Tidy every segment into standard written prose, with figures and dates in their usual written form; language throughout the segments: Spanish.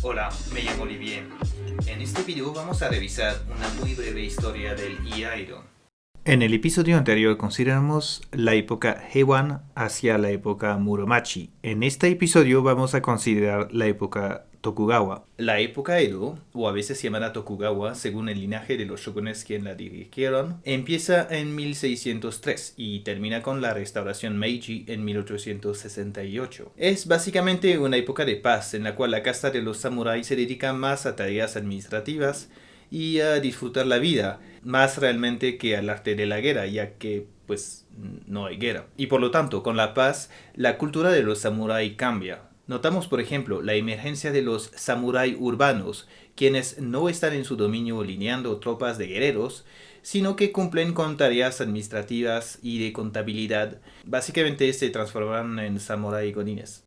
Hola, me llamo Olivier. En este video vamos a revisar una muy breve historia del Iaido. En el episodio anterior consideramos la época Heian hacia la época Muromachi. En este episodio vamos a considerar la época Tokugawa. La época Edo, o a veces llamada Tokugawa según el linaje de los shogunes quien la dirigieron, empieza en 1603 y termina con la restauración Meiji en 1868. Es básicamente una época de paz en la cual la casta de los samuráis se dedica más a tareas administrativas y a disfrutar la vida, más realmente que al arte de la guerra, ya que pues no hay guerra. Y por lo tanto, con la paz, la cultura de los samuráis cambia. Notamos, por ejemplo, la emergencia de los samuráis urbanos, quienes no están en su dominio lineando tropas de guerreros, sino que cumplen con tareas administrativas y de contabilidad. Básicamente se transforman en samuráis godines.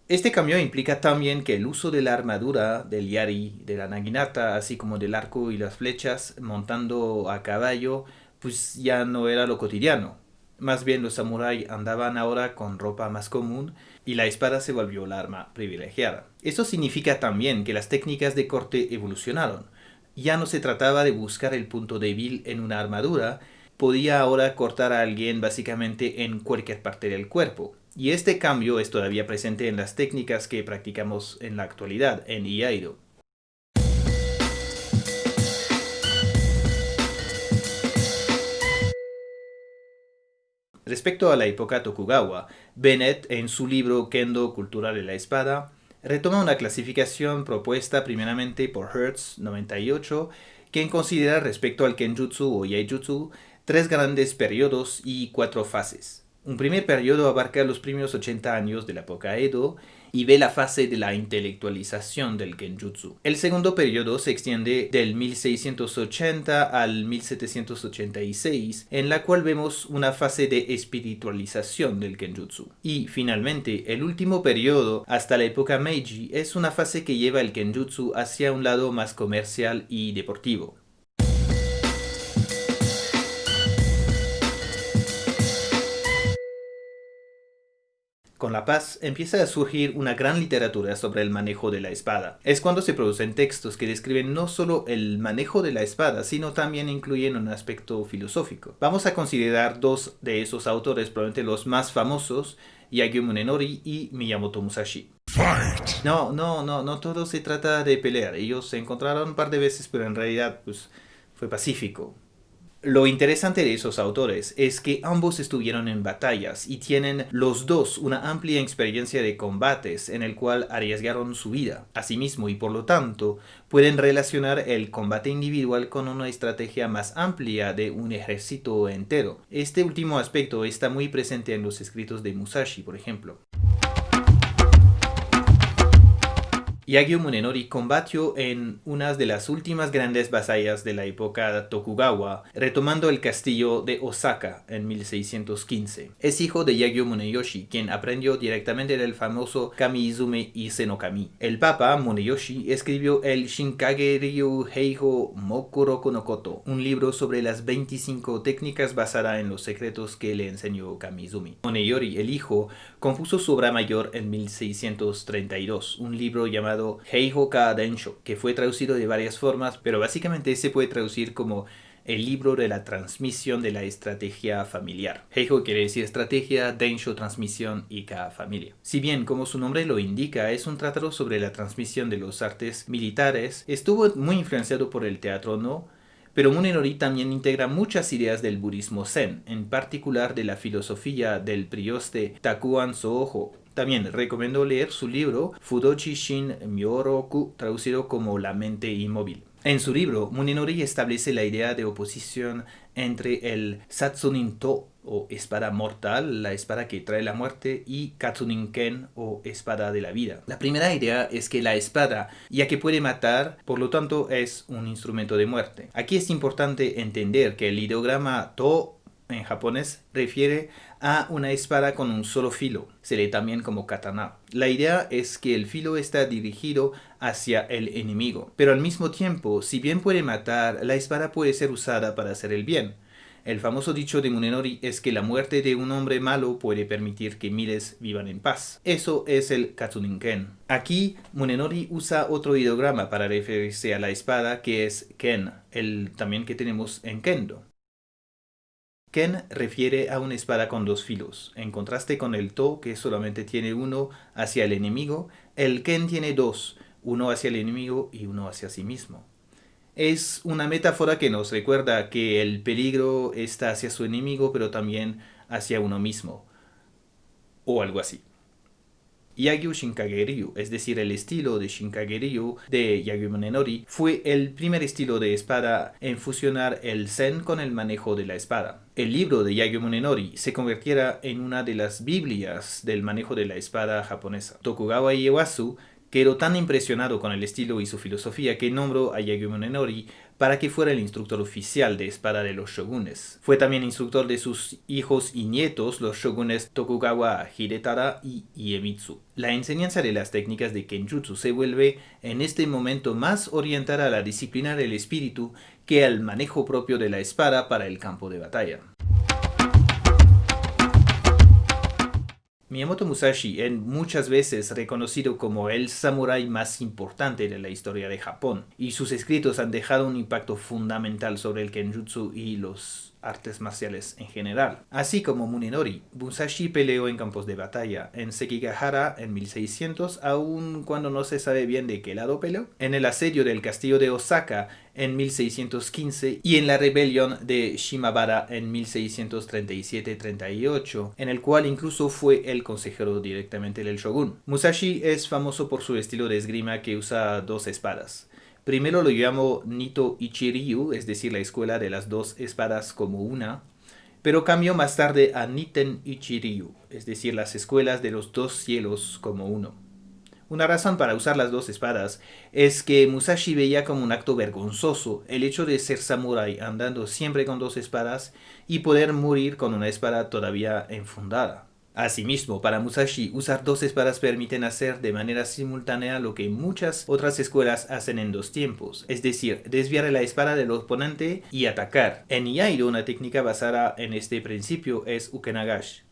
Este cambio implica también que el uso de la armadura, del yari, de la naginata, así como del arco y las flechas, montando a caballo, pues ya no era lo cotidiano. Más bien los samuráis andaban ahora con ropa más común y la espada se volvió la arma privilegiada. Eso significa también que las técnicas de corte evolucionaron. Ya no se trataba de buscar el punto débil en una armadura, podía ahora cortar a alguien básicamente en cualquier parte del cuerpo. Y este cambio es todavía presente en las técnicas que practicamos en la actualidad en Iaido. Respecto a la época Tokugawa, Bennett, en su libro Kendo, Cultura de la Espada, retoma una clasificación propuesta primeramente por Hertz 98, quien considera respecto al Kenjutsu o Yaijutsu 3 grandes periodos y 4 fases. Un primer periodo abarca los primeros 80 años de la época Edo y ve la fase de la intelectualización del Genjutsu. El segundo periodo se extiende del 1680 al 1786, en la cual vemos una fase de espiritualización del Genjutsu. Y finalmente, el último periodo, hasta la época Meiji, es una fase que lleva el Genjutsu hacia un lado más comercial y deportivo. Con la paz empieza a surgir una gran literatura sobre el manejo de la espada. Es cuando se producen textos que describen no solo el manejo de la espada, sino también incluyen un aspecto filosófico. Vamos a considerar dos de esos autores, probablemente los más famosos, Yagyu Munenori y Miyamoto Musashi. Fight. No todo se trata de pelear. Ellos se encontraron un par de veces, pero en realidad pues, fue pacífico. Lo interesante de esos autores es que ambos estuvieron en batallas y tienen los dos una amplia experiencia de combates en el cual arriesgaron su vida. Asimismo, y por lo tanto, pueden relacionar el combate individual con una estrategia más amplia de un ejército entero. Este último aspecto está muy presente en los escritos de Musashi, por ejemplo. Yagyu Munenori combatió en una de las últimas grandes batallas de la época Tokugawa, retomando el castillo de Osaka en 1615. Es hijo de Yagyu Muneyoshi, quien aprendió directamente del famoso Kami-Izume Ise no Kami. El papa Muneyoshi escribió el Shinkage Ryu Heiho Mokoroku no Koto, un libro sobre las 25 técnicas basada en los secretos que le enseñó Kami-Izumi. Muneyori, el hijo, compuso su obra mayor en 1632, un libro llamado Heiho ka Densho, que fue traducido de varias formas, pero básicamente se puede traducir como el libro de la transmisión de la estrategia familiar. Heiho quiere decir estrategia, Densho transmisión y ka familia. Si bien, como su nombre lo indica, es un tratado sobre la transmisión de los artes militares, estuvo muy influenciado por el teatro No, pero Munenori también integra muchas ideas del budismo Zen, en particular de la filosofía del prioste Takuan Soho. También recomiendo leer su libro Fudoshi Shin Myoroku, traducido como La mente inmóvil. En su libro, Munenori establece la idea de oposición entre el Satsunin To, o espada mortal, la espada que trae la muerte, y Katsunin Ken, o espada de la vida. La primera idea es que la espada, ya que puede matar, por lo tanto es un instrumento de muerte. Aquí es importante entender que el ideograma To en japonés refiere a una espada con un solo filo. Se lee también como katana. La idea es que el filo está dirigido hacia el enemigo. Pero al mismo tiempo, si bien puede matar, la espada puede ser usada para hacer el bien. El famoso dicho de Munenori es que la muerte de un hombre malo puede permitir que miles vivan en paz. Eso es el Katsunin-ken. Aquí, Munenori usa otro ideograma para referirse a la espada, que es ken, el también que tenemos en kendo. Ken refiere a una espada con dos filos. En contraste con el to, que solamente tiene uno hacia el enemigo, el ken tiene dos, uno hacia el enemigo y uno hacia sí mismo. Es una metáfora que nos recuerda que el peligro está hacia su enemigo, pero también hacia uno mismo, o algo así. Yagyu Shinkage-ryu, es decir, el estilo de Shinkage-ryu de Yagyu Munenori, fue el primer estilo de espada en fusionar el zen con el manejo de la espada. El libro de Yagyu Munenori se convirtiera en una de las Biblias del manejo de la espada japonesa. Tokugawa Ieyasu quedó tan impresionado con el estilo y su filosofía que nombró a Yagyu Munenori para que fuera el instructor oficial de espada de los shogunes. Fue también instructor de sus hijos y nietos, los shogunes Tokugawa Hidetada y Iemitsu. La enseñanza de las técnicas de Kenjutsu se vuelve en este momento más orientada a la disciplina del espíritu que al manejo propio de la espada para el campo de batalla. Miyamoto Musashi es muchas veces reconocido como el samurái más importante de la historia de Japón, y sus escritos han dejado un impacto fundamental sobre el Kenjutsu y los artes marciales en general. Así como Munenori, Musashi peleó en campos de batalla, en Sekigahara en 1600, aun cuando no se sabe bien de qué lado peleó, en el asedio del castillo de Osaka en 1615 y en la rebelión de Shimabara en 1637-38, en el cual incluso fue el consejero directamente del shogun. Musashi es famoso por su estilo de esgrima que usa dos espadas. Primero lo llamo Nito Ichiryu, es decir, la escuela de las dos espadas como una, pero cambió más tarde a Niten Ichiryu, es decir, las escuelas de los dos cielos como uno. Una razón para usar las dos espadas es que Musashi veía como un acto vergonzoso el hecho de ser samurái andando siempre con dos espadas y poder morir con una espada todavía enfundada. Asimismo, para Musashi, usar dos espadas permiten hacer de manera simultánea lo que muchas otras escuelas hacen en dos tiempos, es decir, desviar la espada del oponente y atacar. En Iaido, una técnica basada en este principio es Ukenagashi.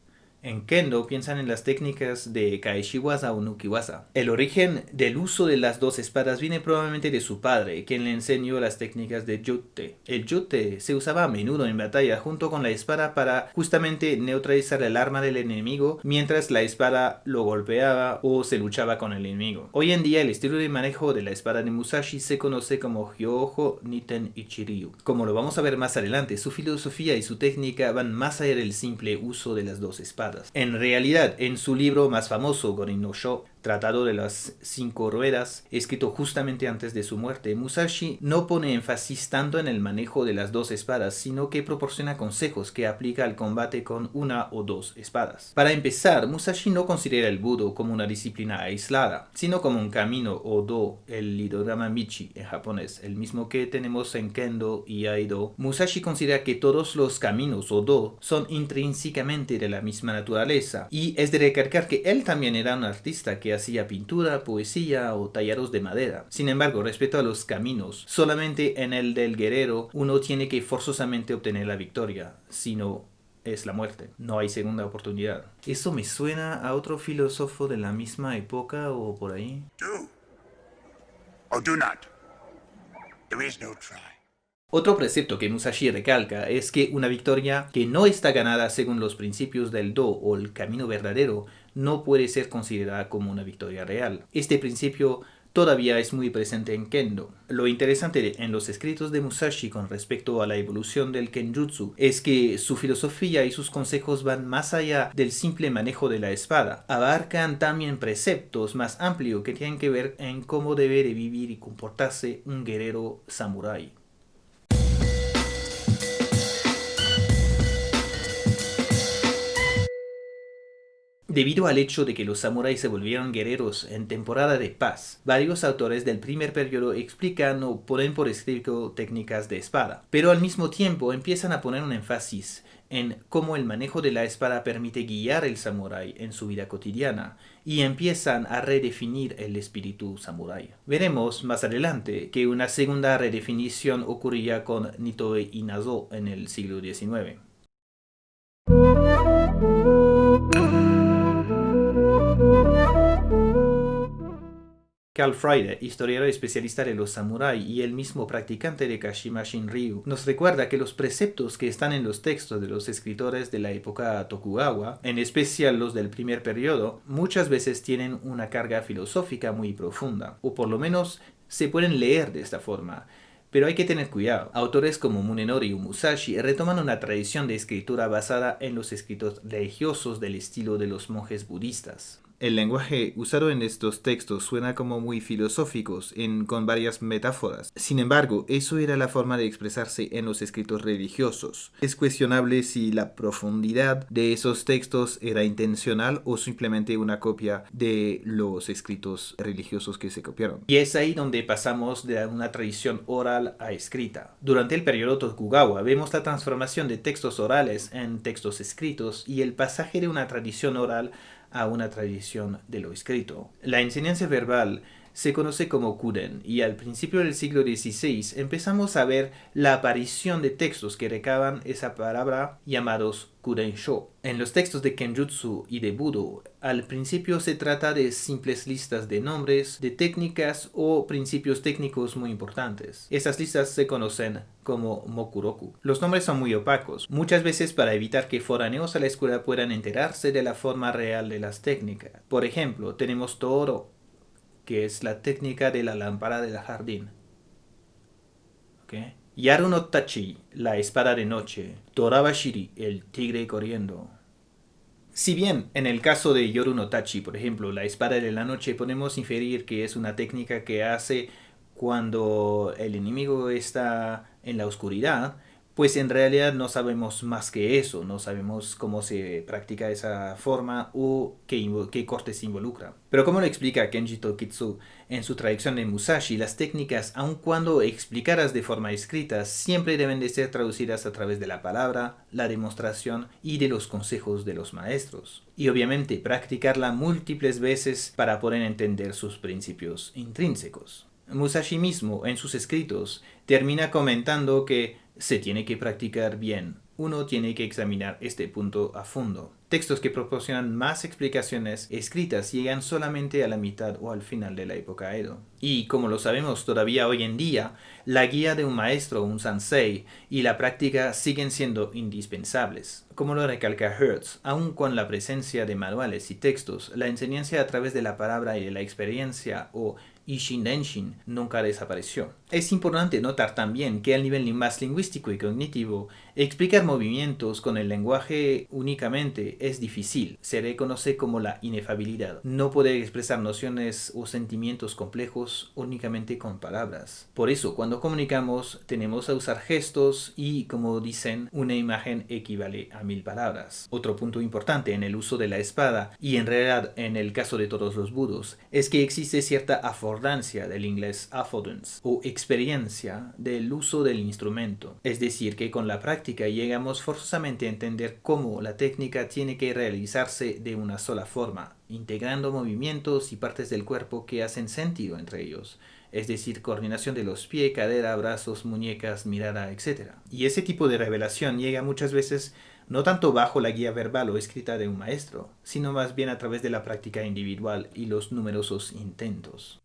En Kendo piensan en las técnicas de Kaeshiwaza o Nukiwaza. El origen del uso de las dos espadas viene probablemente de su padre, quien le enseñó las técnicas de Jutte. El Jutte se usaba a menudo en batalla junto con la espada para justamente neutralizar el arma del enemigo mientras la espada lo golpeaba o se luchaba con el enemigo. Hoy en día el estilo de manejo de la espada de Musashi se conoce como Hyoho Niten Ichiryu. Como lo vamos a ver más adelante, su filosofía y su técnica van más allá del simple uso de las dos espadas. En realidad, en su libro más famoso, Gorin no Sho, Tratado de las 5 ruedas, escrito justamente antes de su muerte, Musashi no pone énfasis tanto en el manejo de las dos espadas, sino que proporciona consejos que aplica al combate con una o dos espadas. Para empezar, Musashi no considera el Budo como una disciplina aislada, sino como un camino o do, el ideograma Michi en japonés, el mismo que tenemos en Kendo y Aido. Musashi considera que todos los caminos o do son intrínsecamente de la misma naturaleza, y es de recalcar que él también era un artista que hacía pintura, poesía o tallados de madera. Sin embargo, respecto a los caminos, solamente en el del guerrero uno tiene que forzosamente obtener la victoria, sino es la muerte. No hay segunda oportunidad. ¿Eso me suena a otro filósofo de la misma época o por ahí? Do or do not. There is no try. Otro precepto que Musashi recalca es que una victoria que no está ganada según los principios del Do o el camino verdadero no puede ser considerada como una victoria real. Este principio todavía es muy presente en Kendo. Lo interesante en los escritos de Musashi con respecto a la evolución del Kenjutsu es que su filosofía y sus consejos van más allá del simple manejo de la espada. Abarcan también preceptos más amplios que tienen que ver en cómo debe de vivir y comportarse un guerrero samurái. Debido al hecho de que los samuráis se volvieron guerreros en temporada de paz, varios autores del primer periodo explican o ponen por escrito técnicas de espada, pero al mismo tiempo empiezan a poner un énfasis en cómo el manejo de la espada permite guiar al samurái en su vida cotidiana y empiezan a redefinir el espíritu samurái. Veremos más adelante que una segunda redefinición ocurría con Nitoe Inazo en el siglo XIX. Carl Friede, historiador especialista de los samuráis y el mismo practicante de Kashima Shinryu, nos recuerda que los preceptos que están en los textos de los escritores de la época Tokugawa, en especial los del primer periodo, muchas veces tienen una carga filosófica muy profunda, o por lo menos se pueden leer de esta forma. Pero hay que tener cuidado. Autores como Munenori y Musashi retoman una tradición de escritura basada en los escritos religiosos del estilo de los monjes budistas. El lenguaje usado en estos textos suena como muy filosóficos, con varias metáforas. Sin embargo, eso era la forma de expresarse en los escritos religiosos. Es cuestionable si la profundidad de esos textos era intencional o simplemente una copia de los escritos religiosos que se copiaron. Y es ahí donde pasamos de una tradición oral a escrita. Durante el periodo Tokugawa vemos la transformación de textos orales en textos escritos y el pasaje de una tradición oral a una tradición de lo escrito. La enseñanza verbal se conoce como Kuden y al principio del siglo XVI empezamos a ver la aparición de textos que recaban esa palabra llamados Kudensho. En los textos de Kenjutsu y de Budo, al principio se trata de simples listas de nombres, de técnicas o principios técnicos muy importantes. Esas listas se conocen como Mokuroku. Los nombres son muy opacos, muchas veces para evitar que foráneos a la escuela puedan enterarse de la forma real de las técnicas. Por ejemplo, tenemos Tooro, que es la técnica de la lámpara del jardín. ¿Okay? Yaru no Tachi, la espada de noche. Torabashiri, el tigre corriendo. Si bien en el caso de Yoru no Tachi, por ejemplo, la espada de la noche, podemos inferir que es una técnica que hace cuando el enemigo está en la oscuridad, pues en realidad no sabemos más que eso, no sabemos cómo se practica esa forma o qué cortes involucra. Pero como lo explica Kenji Tokitsu en su traducción de Musashi, las técnicas, aun cuando explicadas de forma escrita, siempre deben de ser traducidas a través de la palabra, la demostración y de los consejos de los maestros. Y obviamente practicarla múltiples veces para poder entender sus principios intrínsecos. Musashi mismo, en sus escritos, termina comentando que se tiene que practicar bien. Uno tiene que examinar este punto a fondo. Textos que proporcionan más explicaciones escritas llegan solamente a la mitad o al final de la época Edo. Y como lo sabemos todavía hoy en día, la guía de un maestro, un sensei, y la práctica siguen siendo indispensables. Como lo recalca Hertz, aun con la presencia de manuales y textos, la enseñanza a través de la palabra y de la experiencia o Ishin Denshin nunca desapareció. Es importante notar también que al nivel más lingüístico y cognitivo, explicar movimientos con el lenguaje únicamente es difícil. Se reconoce como la inefabilidad. No poder expresar nociones o sentimientos complejos únicamente con palabras. Por eso, cuando comunicamos, tenemos a usar gestos y, como dicen, una imagen equivale a 1000 palabras. Otro punto importante en el uso de la espada, y en realidad en el caso de todos los budos, es que existe cierta afordancia del inglés affordance o experiencia del uso del instrumento. Es decir, que con la práctica llegamos forzosamente a entender cómo la técnica tiene que realizarse de una sola forma, integrando movimientos y partes del cuerpo que hacen sentido entre ellos. Es decir, coordinación de los pies, cadera, brazos, muñecas, mirada, etc. Y ese tipo de revelación llega muchas veces no tanto bajo la guía verbal o escrita de un maestro, sino más bien a través de la práctica individual y los numerosos intentos.